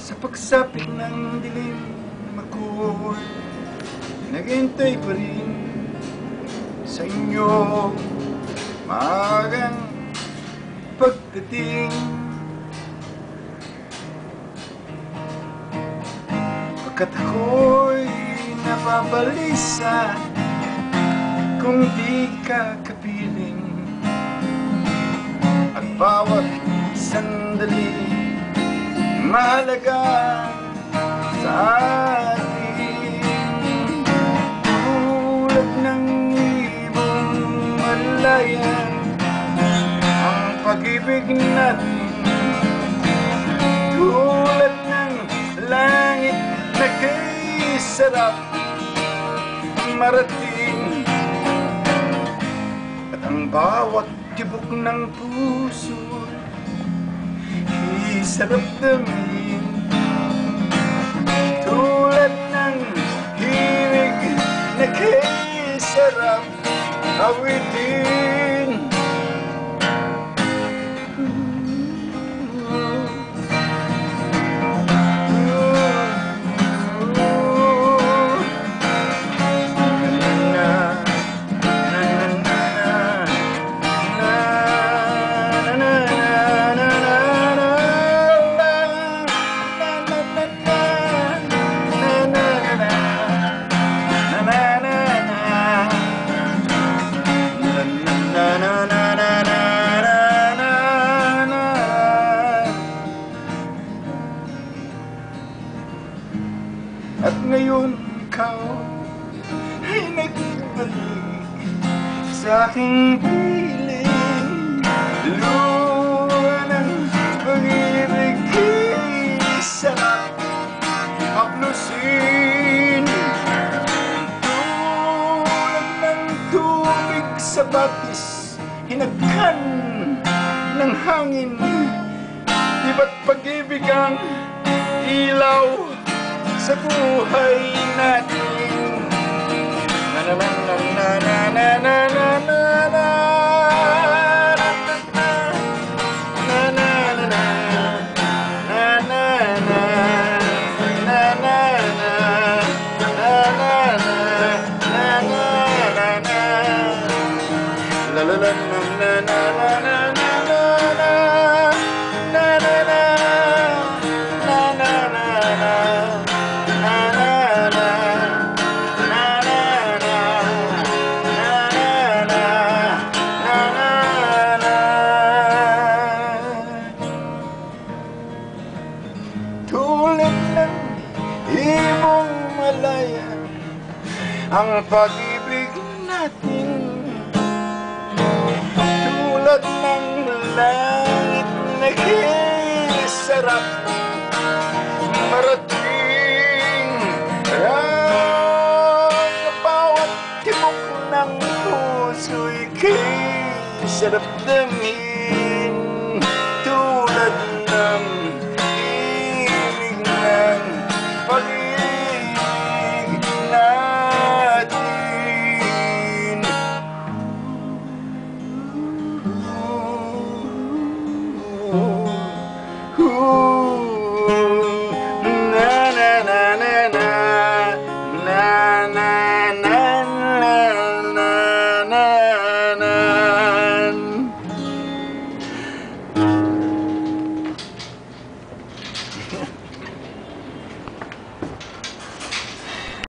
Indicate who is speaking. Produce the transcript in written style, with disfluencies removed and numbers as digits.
Speaker 1: Sa pagsapit ng dilim, ako'y naghihintay pa rin sa inyo maagang pagdating. Pagkat ako'y nababalisa kung di ka kapiling, at bawat sandali mahalaga sa atin. Tulad ng ibong malayan ang pag-ibig natin, tulad ng langit na kay sarap marating, at ang bawat tibok ng puso sarap damhin, tulad ng himig na kay sarap awitin. At ngayon ikaw ay nagbalik sa aking piling, luha ng pag-ibig kay sarap haplusin, tulad ng tubig sa batis hinagkan ng hangin. Di ba't pag-ibig ang ilaw sa buhay natin? Na na na na na na na na na tulad ng ibong malaya ang pag-ibig natin, tulad ng langit na kay sarap marating, ang bawat tibok ng puso'y kay sarap damhin, tulad ng pag-ibig natin. Na na na na na na na na na na.